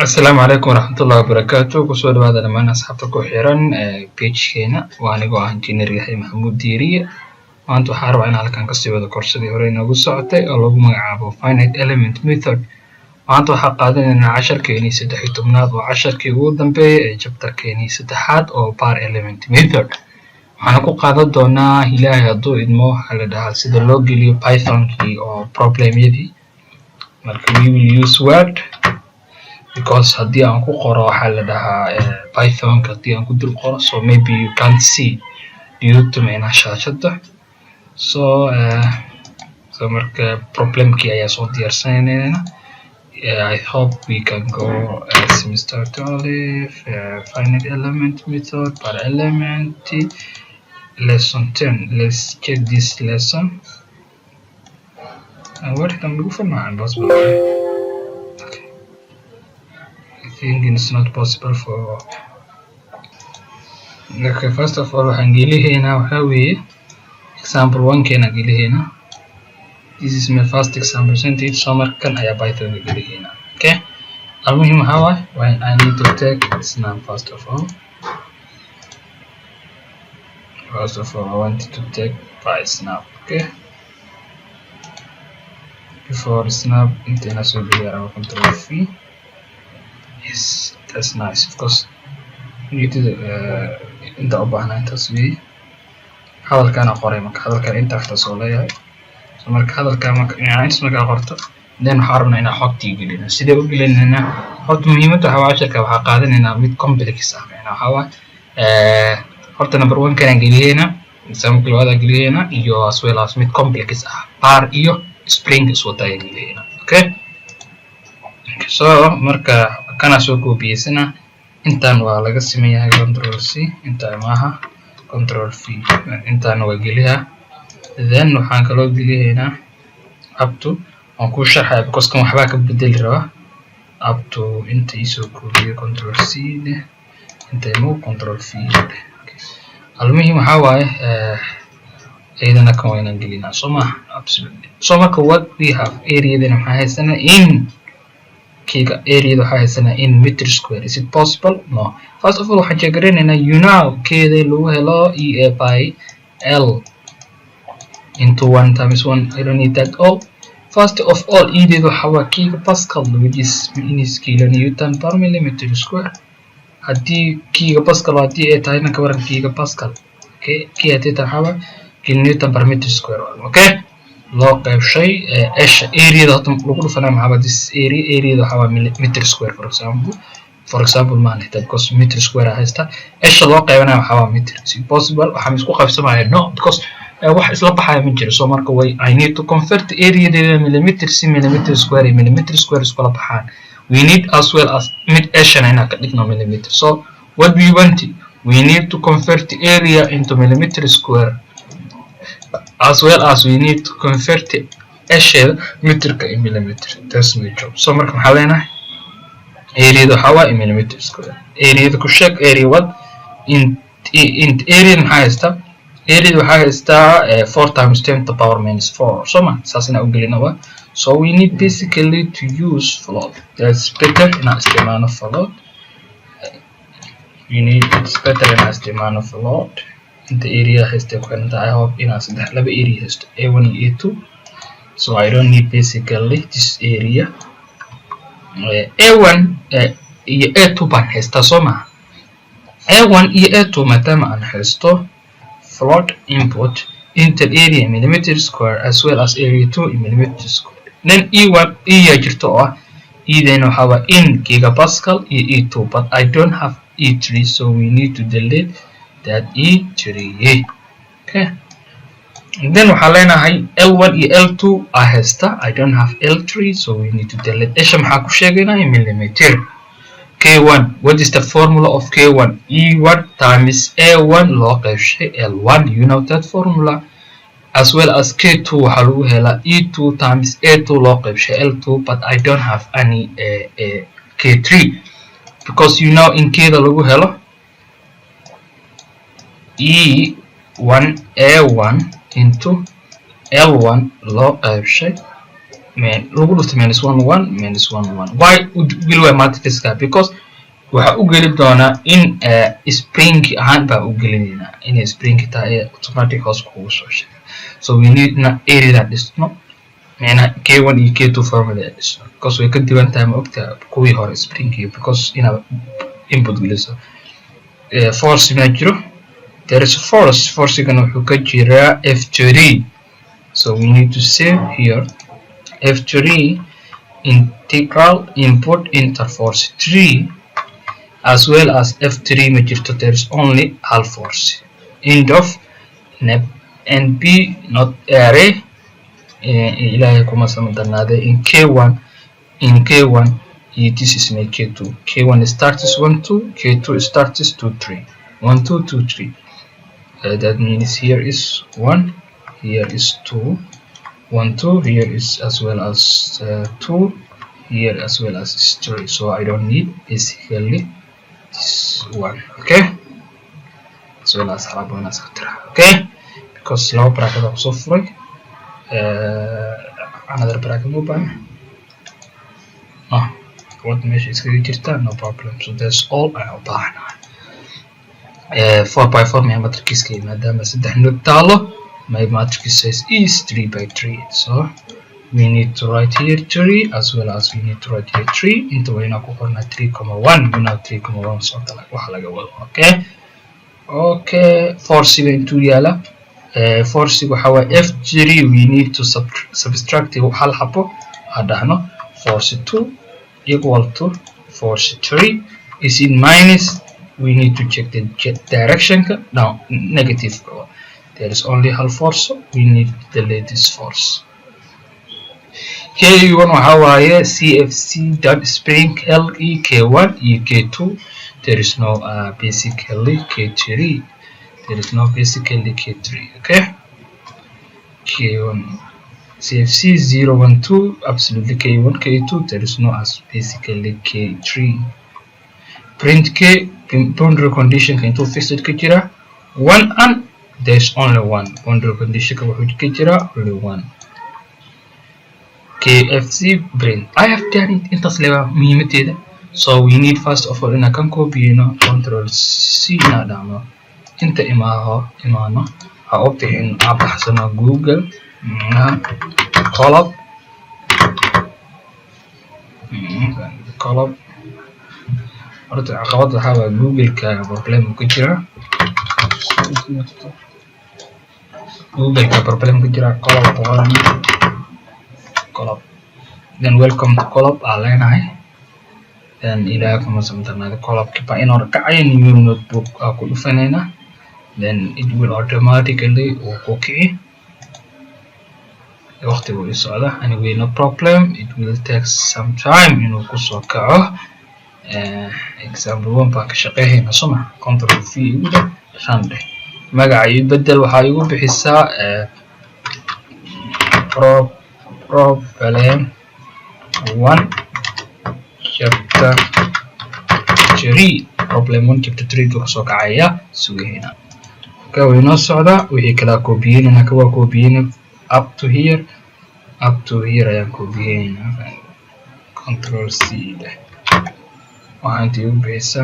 السلام عليكم ورحمة الله وبركاته. كسود هذا لما أنا أصحابك وحيران بيج هنا وأنا جوا إنجنيير يحيى محمود ديرية وأنتو حارب عنا على كان قصي هذا كورس دي هورينا وقصعتي الله مجعبه finite element method وأنتو حقادين إن 10 كيني 16 و10 كيقودن بي جبتر كيني 6 أو bar element method waxaan ku qaadan doonaa ilaahay hadduu idmo waxa la dhahaa sida loo geliyo python-kii oo problemyadii marka we will use word because haddii aan ku qoro waxa la dhahaa python-ka haddii aan ku dul qoro so maybe you can't see due to meena shaashada so marka problemkii ayaa soo diyaarsanayna I hope we can go semester to olive finite element method per element lesson 10. Let's check this lesson. And what can we do for now? Okay. I think it's not possible for. Okay, first of all, hangili hena wahawi example 1 kena gili hena. This is my first example. Sent it summer kan aya Python gili hena. Okay. Almuhim hawa when I need to take snap first of all. First of all, I wanted to take by snap, okay? Before snap, internet will be here, control V. Yes, that's nice. Of course, you need to in the upper hand as we. هذا كان قريمك، هذا كان أنت اختصاصه so مرك هذا كان يعني اسمك أخرته. then حاربنا إن حط تيجي لنا. سيدا بقول لنا حط مهمته هوا عشان كوحقادين إن ميت complex يعني هوا horta number 1 kan geliyo hena example wada geliyo hena iyo as well as mid complex bar iyo string iswada geliyo hena okay so marka kana soo koobiyesana intaan waa laga sameeyaa control C inta maaha control V intaan waa geliyaa then waxaan kaloo geliyo hena up to aan ku sharxay because kan waxba ka bedeli rabaa up to inta isoo koobiyo control C inta mo control V المهم هواي إذا نكون إنجلينا سوما absolutely سوما كوات we have area then هاي سنة in كيكا area ده هاي سنة in meter square is it possible no first of all حنجرين إن you know كده لو هلا E by L into 1 times 1 I don't need that all first of all E ده هوا كيكا Pascal which is in kilonewton per millimeter square haddii kiiga Pascal haddii ay tahay ka waran kiiga Pascal okay kii haddii tahay kilonewton per meter square okay loo qaybshay area da lagu dhufanaa maxaa this area da waxa meter square for example ma nahta because meter square haysta loo qaybana waxa meter is possible waxa isku qaybsamahay no because wax isla baxaya ma jiro so marka way I need to convert area da millimeter si millimeter square isku la baxaan we need as well as mid Asian in a millimeter. So what we want, we need to convert the area into millimeter square as well as we need to convert the Asian meter in millimeter. That's my job. So mark محاولنا area the hawa in millimeter square. Area the kushak area what in area highest area the highest 4 times 10 to the power minus 4. So man, sasina ugelinawa. So we need basically to use float. That's better in estimate of float. It's better in estimate of float. In the area has the current I hope in us the area has A1 and A2. So I don't need basically this area. A1 A2 ban has the soma. A1 A2 matama and has to float input into area in millimeter square as well as area 2 in millimeter square. Then E1 jirto then have in gigapascal E2 but I don't have E3 so we need to delete that E3 okay and then waxaa L1 L2 ahesta I don't have L3 so we need to delete maxaa ku sheegaynaa in millimeter K1 what is the formula of K1 E1 times A1 loo qaybshay L1 you know that formula as well as K2 waxaa lagu helaa E2 times A2 loo qaybshay L2 but I don't have any K3 because you know in K da lagu helo E1 A1 into L1 loo qaybshay lagu dhufto minus 1 1 minus 1 1. Why will we multiply that? Because waxa u geli doona in spring ahaan baa u gelinayna in spring tahay automatic hoos kugu soo sheegay. So we need na area that is no meena k1 iyo k2 formula is because way ka diban tahay ma ogta kuwii hore spring iyo because ina input geliso force ma jiro. There is a force gana wuxuu ka jiraa f3. So we need to say here f3 integral input interforce 3 as well as f3 majority. There is only half force end of np not array ilahay kuma samadanaade in k1 this is my k2. K1 starts 1 2, k2 starts 2 3, 1 2 2 3. That means here is 1, here is 2, 1 2, here is as well as 2, here as well as 3. So I don't need basically this one, okay, as well as bonus, okay, because low bracket of software another bracket mobile. What mesh is no problem. So that's all I open 4x4 my matrix key madama saddex node taalo. My matrix size is 3x3, so we need to write here 3 as well as we need to write here 3 into wayna ku qorna 3,1 you know 3,1 so waxa laga wado, okay force into yala force waxa waa f3 we need to subtract hal xabo hadahno force 2 equal to force 3 is in minus. We need to check the direction now negative. There is only half force, we need the latest force. K1 waxa waaye CFC dot spring LE K1 e K2. There is no basically K3. There is no basically K3, okay. K1 CFC 012 absolutely K1 K2. There is no as basically K3. Print K boundary condition ka intuu fixed ka jira 1 and there's only one boundary condition ka wuxuu ka jira only one. KFC print I have done it intaas leeyahay muhiimadeeda. So we need first of all in a can copy control C na dhamo inta imaano ha obtain abaxsana Google column horta caqabad waxa waa Google ka problem ku jira column then welcome to column leenahay then ilaa kuma samtana column kiba in or kacay new notebook ku dhufanayna then it will automatically okay waqti uu socda anyway no problem. It will take some time inuu ku soo kaco. Example 1 baa ka shaqeynayna soma control v ugu shande magaca iyo bedel waxa igu bixisaa problem 1 chapter 3 problem 1 chapter 3 ku soo kacaya sugeena ka weyno socda wixii kala koobiyayna ka waa koobiyayna up to here ayaan koobiyayna control C waxaan tii u bixisa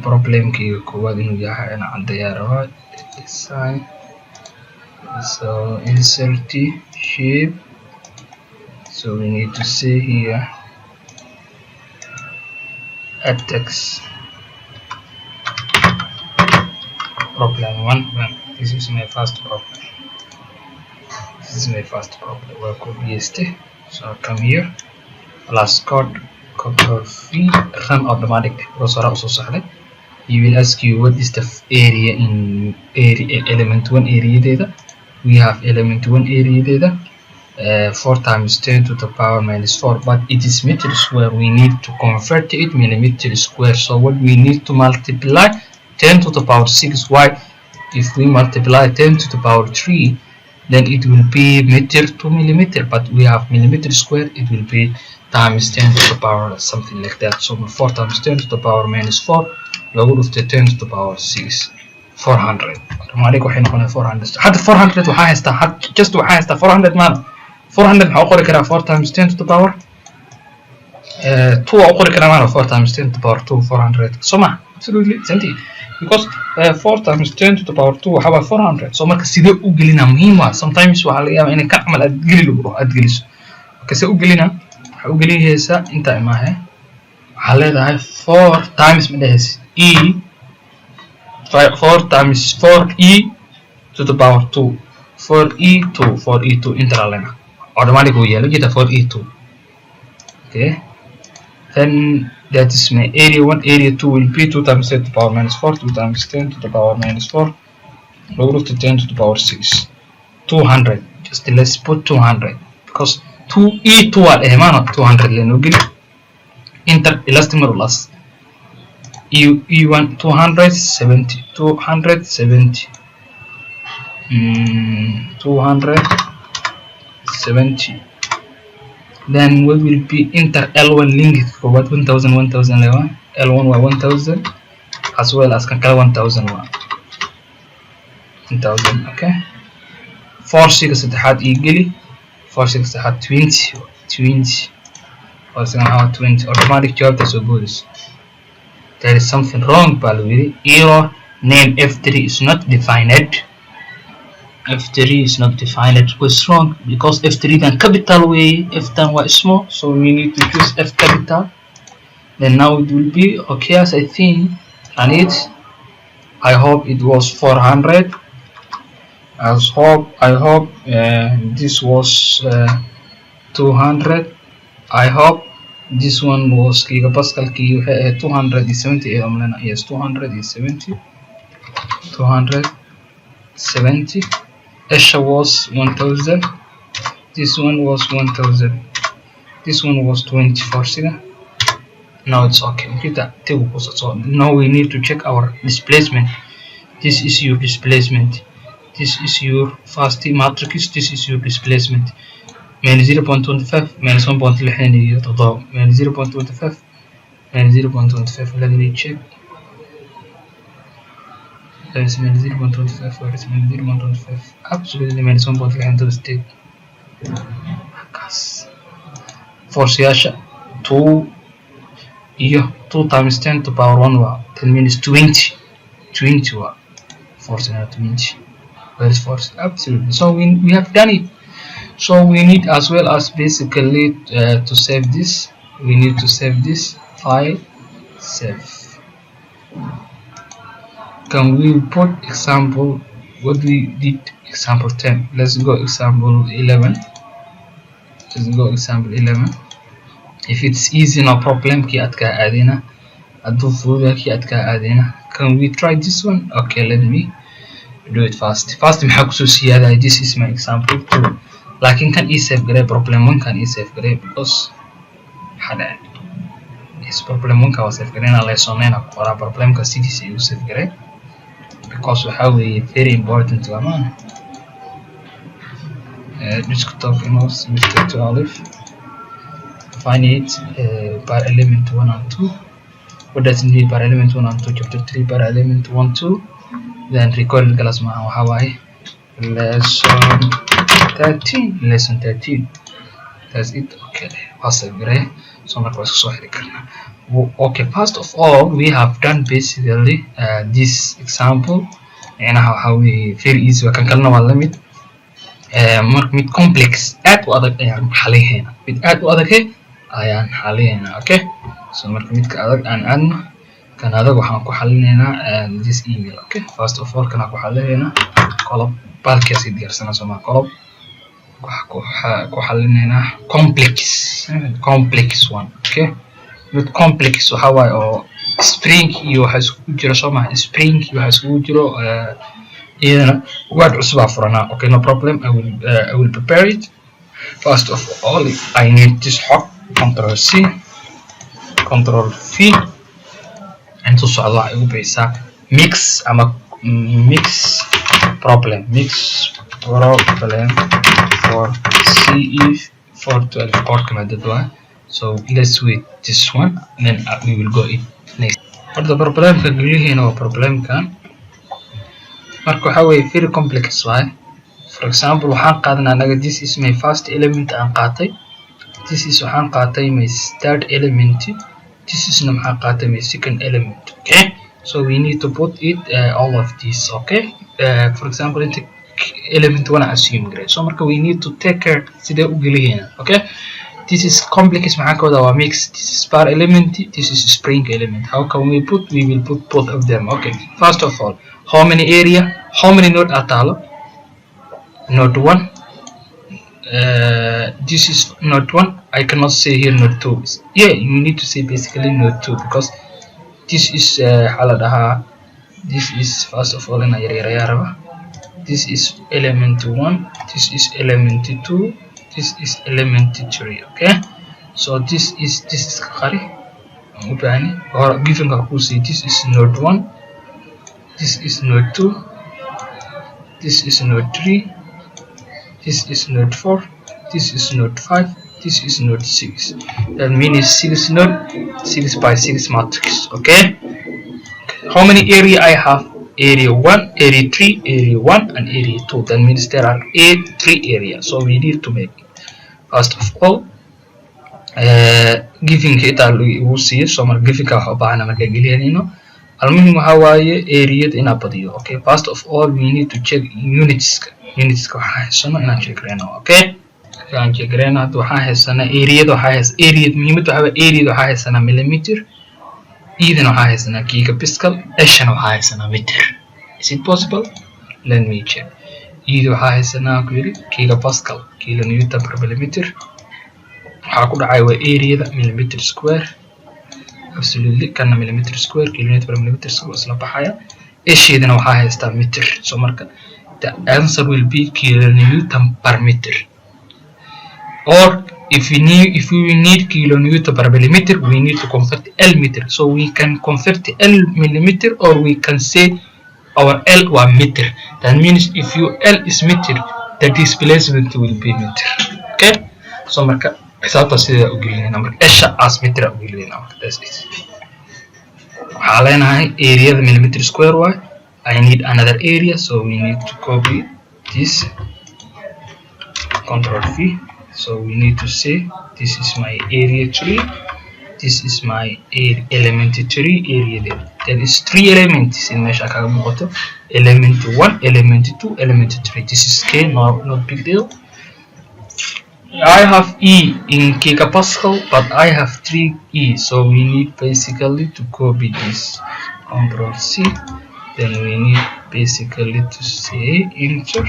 problem kii koowaad inuu yahay in caddeeyo rabaa design. So insert shape, so we need to say here add text problem 1. This is my first problem. We'll copy paste. So I'll come here plus code control V run automatically. He will ask you what is the area in element 1 area data. We have element 1 area data 4 times 10 to the power minus 4, but it is meter square. We need to convert it millimeter square. So what we need to multiply 10 to the power 6. Why? If we multiply 10 to the power 3, then it will be meter to millimeter, but we have millimeter square, it will be times 10 to the power something like that. So 4 times 10 to the power minus 4 log of the 10 to the power 6. 400 automatic waxay noqonaysaa 400 hadda 400 waxaa haystaa just waxaa haystaa 400 maan 400 waxaa u qori karaa 4 times 10 to the power 2 waa u qori karaa maan 4 times 10 to the power 2 400 so ma absolutely senti because 4 times 10 to the power 2 waxaa waa 400 so marka sidee u gelina muhiim waa sometimes waxaa laga yaabaa inay ka camal aad geli lagu aad geliso marka sidee u gelina waxaa u gelinaysaa inta imaahe waxaa leedahay 4 times ma dhahaysa e 4 times 4e to the power 2 4e2 interlena automatic will yellow get a 4e2 okay then that is my area 1 area 2 will be 2 times 10 to the power minus 4 2 times 10 to the power minus 4 log root to 10 to the power 6 200 just let's put 200 because 2e2 are emana 200 leno gil inter elastimer plus e1 270 270 then what will be inter L1 link for what 1000 11 L1 wa 1000 as well as kankala 1000 okay force saddexaad ii geli force saddexaad 20 force 20 automatic jawaabta soo boodayso there is something wrong balwiri error name f3 is not defined f3 is not defined was wrong because f3 then capital way f10 was small so we need to choose f capital then now it will be okay as I think and I hope it was 400 I hope this was 200 I hope this one was gigapascal key 270 yes 270 Esha was 1000 this one was 1000 this one was 24 now it's okay now we need to check our displacement this is your displacement this is your fast matrix this is your displacement minus 0.25 minus 1.6 minus 0.25 minus 0.25 let me check that is minus 0.25 or is minus 0.25 absolutely minus 1.3 to the state force yasha 2 times 10 to the power 1 wow 10 minus 20 wow force 20 where is force absolutely so we have done it so we need as well as basically to save this we need to save this file save can we put example what we did example 10 let's go example 11 if it's easy no problem ki adka aadina adu fuuda ki adka aadina can we try this one okay let me do it fast maxaa kusoo siyaada this is my example 2 laakiin kan ii save garay problem 1 kan ii save garay because hada is problem 1 ka save garay na lesonena qora problem ka sidiisa uu save garay because waxa weeye very important waman desktop mouse Mr. to Alif find it by element 1 and 2 what does it mean by element 1 and 2 chapter 3 by element 1 2 then recorded class ma waxa waaye lesson 13 that's it okay what's great so marka waa soo xiri karnaa okay first of all we have done basically this example and how we very easy kan kalena waa la mid marka mid complex aad u adag ayaan xalinaynaa mid aad u adag ayaan xalinaynaa okay so marka midka adag aan aadno kan adag waxaan ku xalinaynaa this email okay first of all kana ku xalinaynaa column balkaasi diyaarsanaa soo ma column waxa ku xalinaynaa complex one okay with complex waxa way oo spring iyo waxa isku jira soo ma spring iyo waxa isku jiro iyana word cusub afurana okay no problem I will prepare it first of all I need this hot control C control V and to socdo waxa ugu baysaa mix ama mix problem for CE 412 or commanded one so let's wait this one and then we will go in next for the problem ka gulihina waa problem kan marka waxa way very complex way. For example waxaan qaadnaa anaga this is my first element aan qaatay, this is waxaan qaatay my third element, this is maxaan qaatay my second element. Okay, so we need to put it all of these. Okay, for example into element 1 assume grade, so marka we need to take care sidee u geliyeen. Okay, this is complex maxaan ka wadaa waa mix, this is bar element, this is spring element. How can we put? We will put both of them. Okay, first of all how many area, how many node atalo? Node 1, this is node 1. I cannot say here node 2. Yeah, you need to say basically node 2 because this is this is first of all in this is element 1, this is element 2, this is element 3. Okay, so this is qari or given this is node 1, this is node 2, this is node 3, this is node 4, this is node 5, this is node 6. That means 6 node, 6 by 6 matrix. Okay, how many area I have? Area 1, area 3, area 1 and area 2. That means there are 3 areas, so we need to make first of all giving it we see so mar giving ka waxa baahan marka geliyayno almuhim waxa waaye area ina badiyo. Okay, first of all we need to check units waxa haysano inaan check gareyno. Okay, aan check gareyno hadda waxa haysana area muhiimadu waxa area waxa haysana millimeter, even waxa haysana gigapascal, ashana waxa haysana meter. Is it possible? Let me check. Either waxa haysana gigapascal, kilonewton per millimeter. Waxa ku dhacay waa area millimeter square, absolutely kana millimeter square, kilonewton per millimeter square isla baxaya. Ashidana waxa haysta meter, so marka the answer will be kilonewton per meter. Or if we need kilonewton per millimeter, we need to convert L meter. So we can convert L millimeter, or we can say our L was meter. That means if your L is meter, the displacement will be meter. Okay, so marka xisaabta sida u gelinayna marka esha as meter u gelinayna. That's it. Waxaa leenahay area millimeter square way. I need another area, so we need to copy this, Control V. So we need to say this is my area 3, this is my element 3 area. There is 3 elements in measure kaga muuqato, element 1, element 2, element 3. This is K, not big deal. I have E in gigapascal, but I have 3 E, so we need basically to copy this, Control C. Then we need basically to say enter.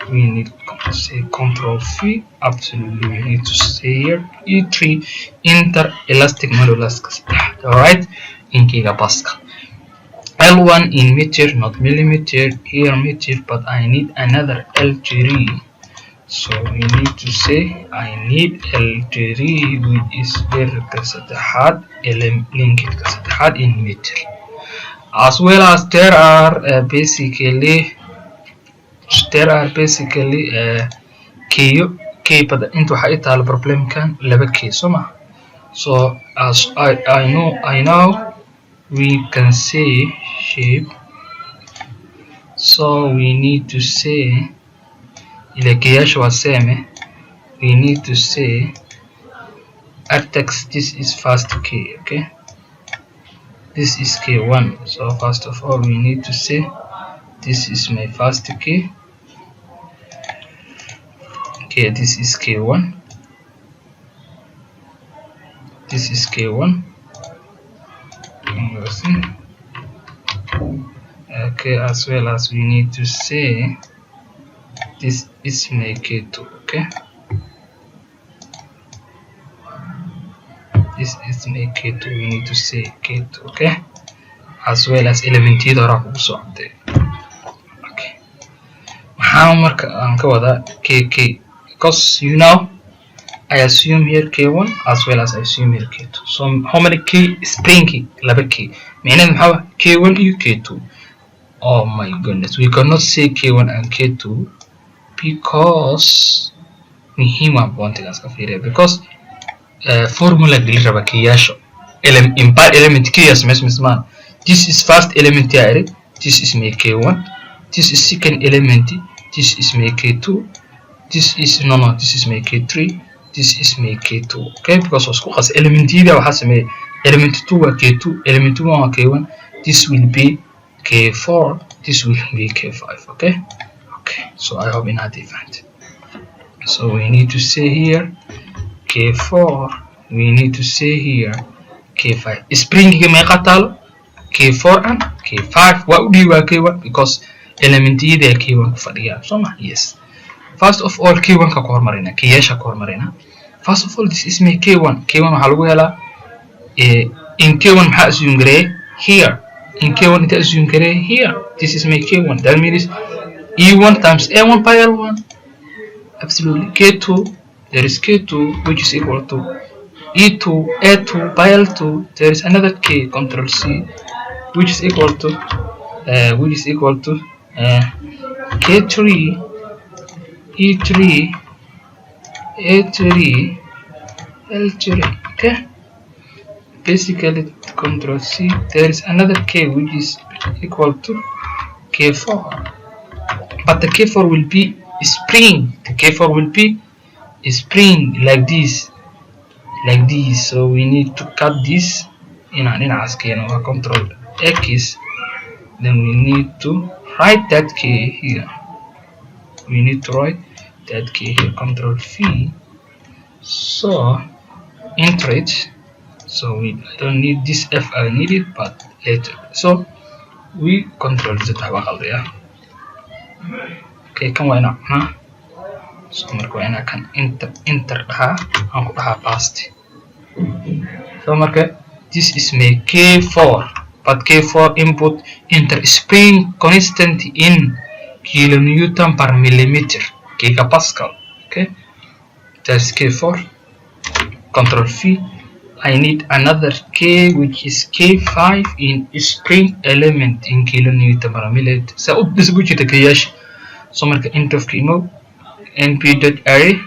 We need to say Control V. Absolutely, we need to say here E3 enter elastic modulus. Alright, in gigapascal. L1 in meter, not millimeter. Here meter, but I need another L3. So we need to say I need L3 which is very hard linked in meter. As well as there are basically K, but into waxa ay taalo problem kan 2K soma. So as I know we can say shape, so we need to say ilakiyaasha waa same, we need to say vertex, this is first K. Okay, this is K1. So first of all we need to say this is my first K. Okay, this is K1, this is K1. Okay, as well as we need to say this is my K2. Okay, this is my K2, we need to say K2. Okay, as well as element hora ku soo cadey. Okay, waxaan marka aan ka wada KK, because you know I assume here K1 as well as I assume here K2. So how many K springy 2K, meaning how K1 and K2. Oh my goodness, we cannot say K1 and K2 because muhiim ah bontigaas ka fiiriya, because formula geli raba kiyaasho element kiyas mesman. This is first element here, this is my K1, this is second element, this is my K2, this is no, this is my K3, this is my K2. Okay, because of course element here has my element 2 or K2, element 1 or K1, this will be K4, this will be K5. Okay, so I hope in a different. So we need to say here K4, we need to say here K5. Spring meeqa taalo? K4 and K5. What would you K1? Because element here K1 ku fadhiya. So yes. First of all K1 ka hormarina, K-yasha ka hormarina. First of all, this is my K1. K1 waxa lagu helaa in K1 maxaa assume gareey here. In K1 it assume gareey here. This is my K1. That means E1 times A1 by L1. Absolutely. K2, there is K2 which is equal to E2 A2 by L2. There is another K, Control C, which is equal to K3 E3 A3 L3. Okay, basically Control C, there is another K which is equal to K4, but the K4 will be spring. The K4 will be spring like this. So we need to cut this in Control X. Then we need to write that K here. We need to write that K here. Control V. So enter it. So I don't need this F. I need it, but later. So we Control Z. Okay, kan waa inaan cunaa. So marka waa inaan kan enter dhahaa, aan ku dhahaa past. So marka this is my K4, but K4 input enter spring constant in kilonewton per millimeter, gigapascal. Okay, that's K4. Control V. I need another K which is K5 in spring element in kilonewton per millimeter. So this is the K-yash. So marka int of kimo np.array.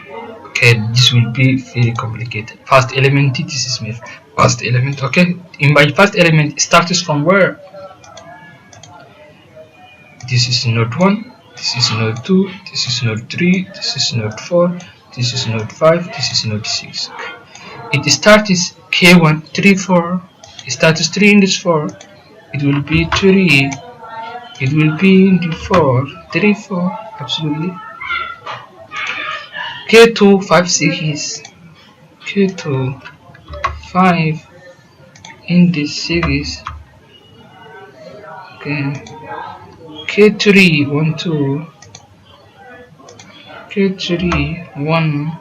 Okay, this will be very complicated. First element, this is my first element. Okay, in my first element it starts from where? This is node 1, this is node 2, this is node 3, this is node 4, this is node 5, this is node 6. Okay. It starts K1 3 4. It starts 3 in this 4. It will be 3. It will be in the 4 3 4. Absolutely. K2 5 6. K2 5 in the 6. Okay. K3 1 2. K3 1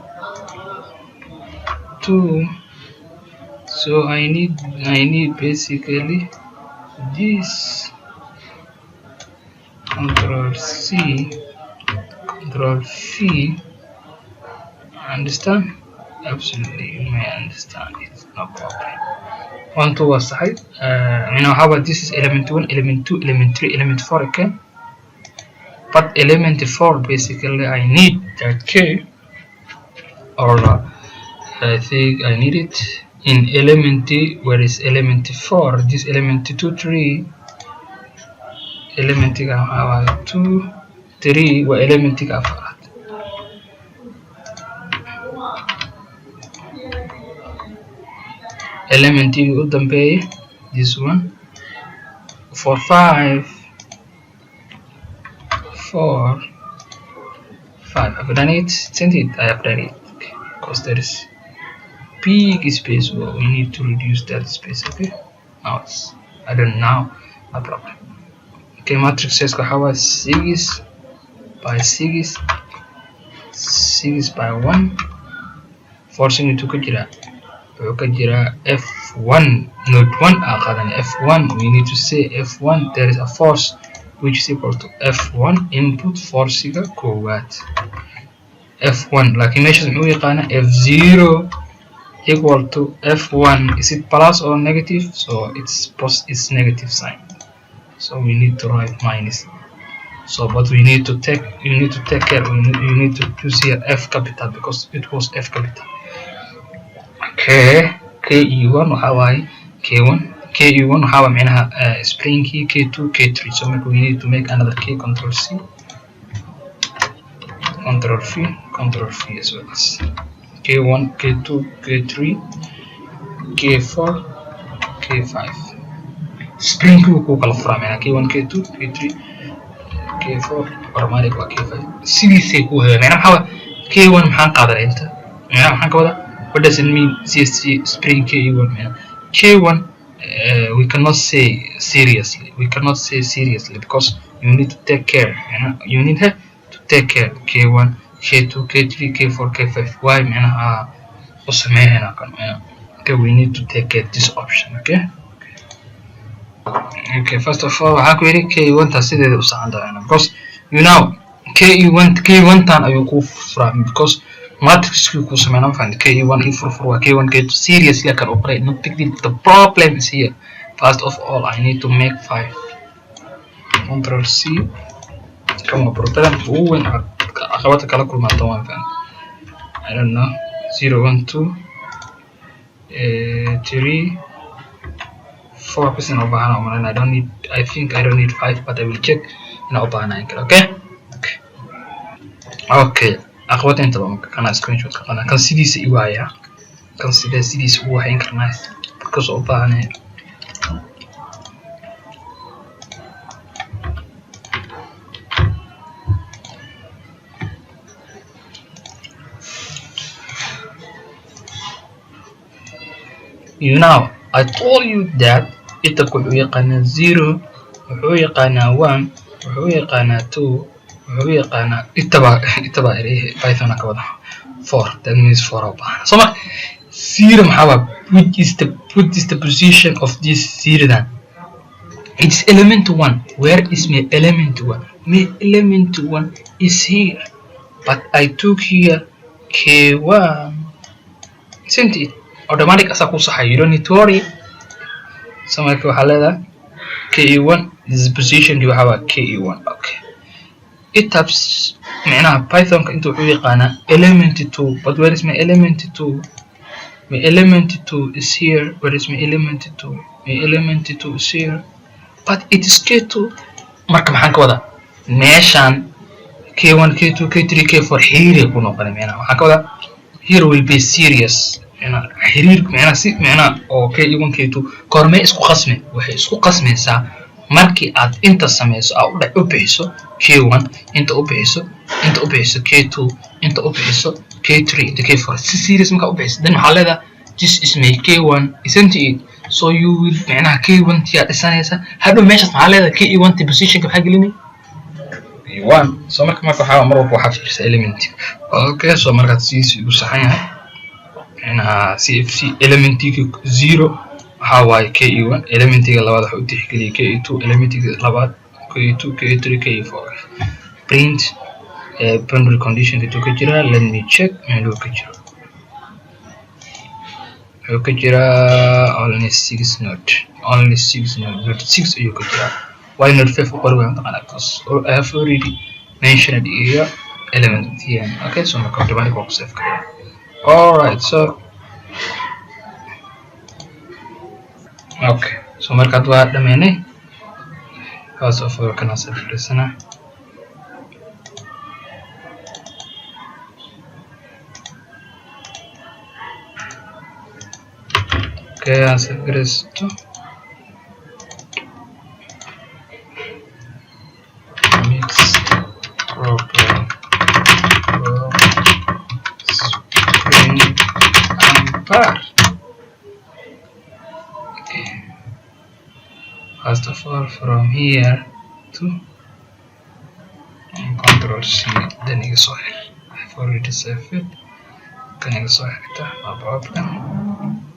2. So I need basically this. Control C, Control V. Understand? Absolutely, you may understand it. No problem. 1 2 aside. How about this is element 1, element 2, element 3, element 4. Okay. But element 4 basically I need that K, or I think I need it in element T. Where is element 4? This element 2 3. Element 2 3 wa element 4. Element u dambeeye this one 4 5 4 5. I've done it. Send it. I have done it because there is big space. Well, we need to reduce that space. Okay, now it's I don't know, no problem. Okay, matrix says how 6 by 6 6 by 1 forcing it to kujira F1 node 1 F1. We need to say F1 there is a force which is equal to F1 input force koowaad. F1 like measures F0 equal to F1. Is it plus or negative? So it's negative sign. So we need to write minus. So but you need to take care. You need to use here F capital because it was F capital. Okay, KE1 Hawaii K1 ke1 waxaa macnaha spring key k2 k3 so we need to make another key control c control v as well as k1 k2 k3 k4 k5 spring key ku kala furaa macnaha k1 k2 k3 k4 automatic waa k5 sidiisay ku heeyaan macnaha waxa k1 maxaan qaadanaa inta macnaha maxaan ka wadaa what does it mean csc spring k1 macnaha k1 we cannot say seriously because you need to take care you need to take care k1 k2 k3 k4 k5 why macnaha u sameeyana kan okay we need to take care this option okay first of all waxaa ku yiri k1 ta sideeda u saxan because you know k1 tan ayuu ku furaa because matrix ku sameeyna fan k1 waa k1 k2 seriously I can operate not big deal the problem is here first of all I need to make 5 control c kama problem uu weyn caqabada kala kulmaata waan fan I don't know 0 1 2 3 4 percent of bahana I think I don't need 5 but I will check in bahana okay aqwada inta kana screenshot ka qana kan sidiisa i waaya kan sidiisa u waxayn karnaa because of bahana you know I told you that ita wuxuu yaqaanaa 0 wuxuu yaqaanaa 1 wuxuu yaqaanaa 2 wuxuu yaqaanaa itaba python ka wada 4 that means 4 of bahana so 0 maxaa what is the position of this 0 then it's element 1 where is my element 1 my element 1 is here but I took here k1 isn't it automatic asa ku saxay you don't need to worry so marka waxa leedahay ke1 this position di waxa waa ke1 okay it taps macnaha python ka inta wuxuu yaqaanaa element 2 but where is my element 2 my element 2 is here where is my element 2 my element 2 is here but it is k2 marka maxaan ka wadaa meeshan k1 k2 k3 k4 xiriir ku noqon macnaha waxaan ka wadaa here will be serious xiriir macnaha oo k1 k2 korme isku qasme waxay isku qasmaysaa markii aad inta sameyso aad u bixiso k1 inta u bixiso k2 inta u bixiso k3 inta k4 si serious marka u bixiso then waxa leedahay this is my k1 isn't it so you will macnaha k1 tiya dhisanaysa hadhow meeshaas maxaa leedahay k1 ti position ka maxaa gelinay k1 so marka waxa mar walba waxa fiirsa element okay so marka si u saxan yahay CFC element 0 how I ke1 element labaad waxa u tixgeliye ke2 element labaad ke2 k3 k4 print boundary condition ka jira let me check meel ka jira only 6 not 6 ayuu ka jira why not 5 qor waan taqaanaa because I have already mentioned here element here okay so marka automatic waa ku save kara alright so okay so markaad waa dhameynay house of work kana save gareysana okay aan save gareysto mix problem first of all from here to control C then you saw it I've already saved it can you saw it no problem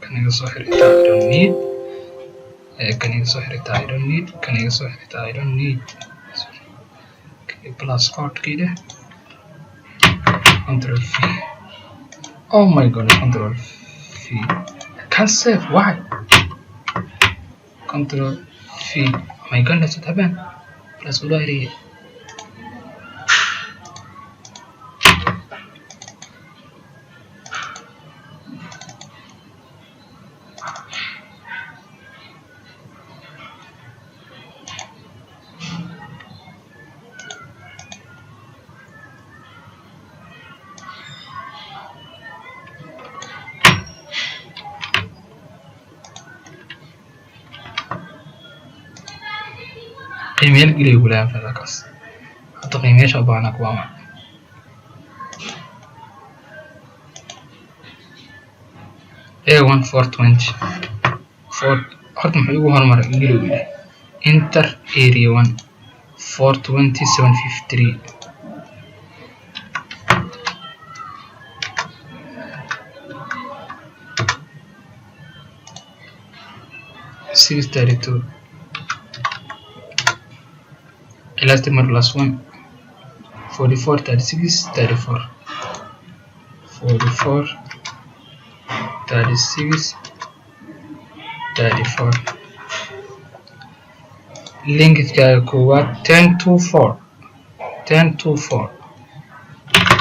can you saw it I don't need can you saw it I don't need can you saw it I don't need okay plus code key there control V oh my god control V I can't save why control V oh my goodness what happened plus what do I read email geli gulaan fadakaas hada qiimeysha baana kuwa ma A1420 horta maxay ugu hormar geli enter area 1 420753 632 elastomer plus 1 44 36 34 44 36 34 length ka kowaad 10 to 4 10 to 4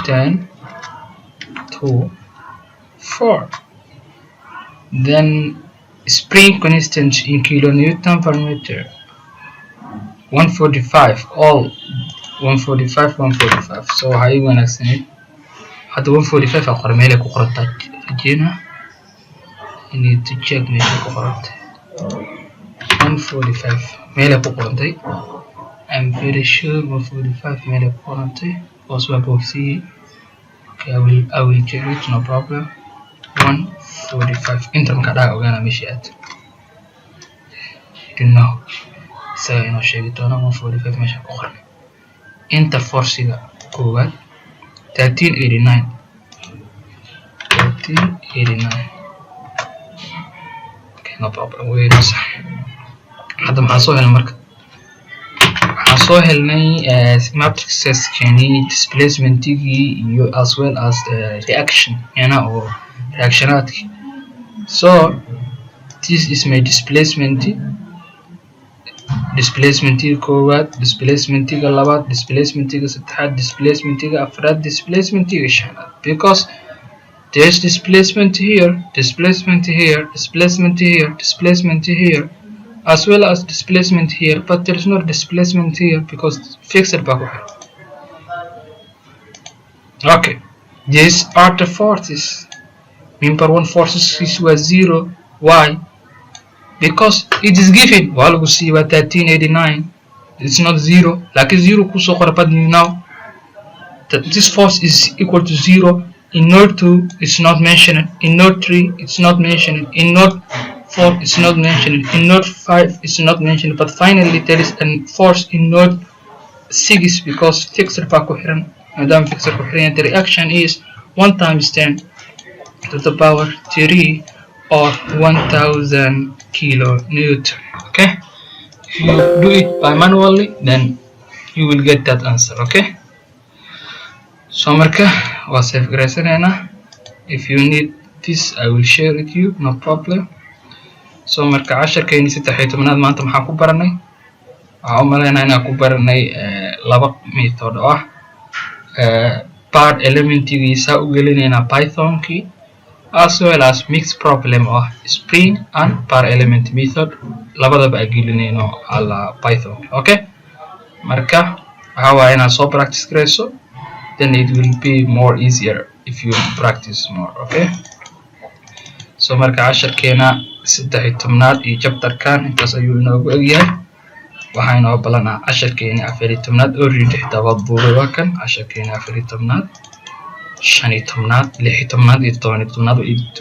10 to 4 then spring constant in kilonewton per meter 145 all 145 so hay wanaagsan hada 145 aqoon meel ku qoranta jina I need to check meel ku qoranta 145 meel ku qorantay I'm very sure 145 meel ku qorantay also above C okay I will check it no problem 145 inta marka dhaga ogaana meeshii aad know so ino sheegi doona 145 meesha ku qoran inta forciga koowaad 1389 okay no problem way sax hadda maxaa soo helnay marka waxaan soo helnay matrixes keeni displacementigi iyo as well as reaction yana oo reactionaadki so this is my displacementiga koowaad displacementiga labaad displacementiga saddexaad displacementiga afraad displacementiga shanaad because there's displacement here displacement here displacement here displacement here as well as displacement here but there's no displacement here because fixed back here. Okay, these are the forces. Number one forces was 0. Why? Because it is given. Well, we see what 1389. It's not 0. Like 0 kuso but now that this force is equal to 0. In node 2, it's not mentioned. In node 3, it's not mentioned. In node 4, it's not mentioned. In node 5, it's not mentioned. But finally, there is a force in node 6 because fixed per coherent. Madam fixed coherent, the reaction is 1 times 10 to the power 3 or 1000 kilonewton. Okay, if you do it by manually, then you will get that answer. Okay, so marka waa save garaysanayna. If you need this, I will share with you, no problem. So marka casharkeeni 13aad maanta maxaan ku baranay waxaan u maleynaa inaan ku baranay laba method oo ah part elementigiisa u gelinayna python-ki as well as mixed problem of spring and par element method labadaba gelinayno ala python. Okay, marka waxa waa inaad soo practice garayso, then it will be more easier if you practice more. Okay, so marka casharkeena 13aad iyo chapterkan intaas ayuu inoogu egyahay. waxaan inoo balanaa casharkeena 14aad oo xitaa waa buuray waa kan casharkeena 14aad 15aad 16aad iyo 17aad iyo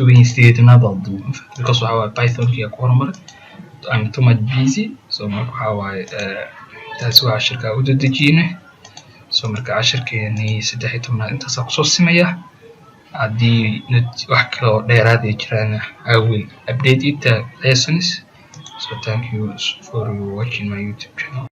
18aad waa buuray because waxa waa python-ki ku hormaray I'm too much busy so marka waxa waa taas waa casharka u dadajinay. so marka casharkeena 13aad intaas ku soo simaya haddii wax kale oo dheeraad ay jiraan I will update it lessons. So thank you for watching my YouTube channel.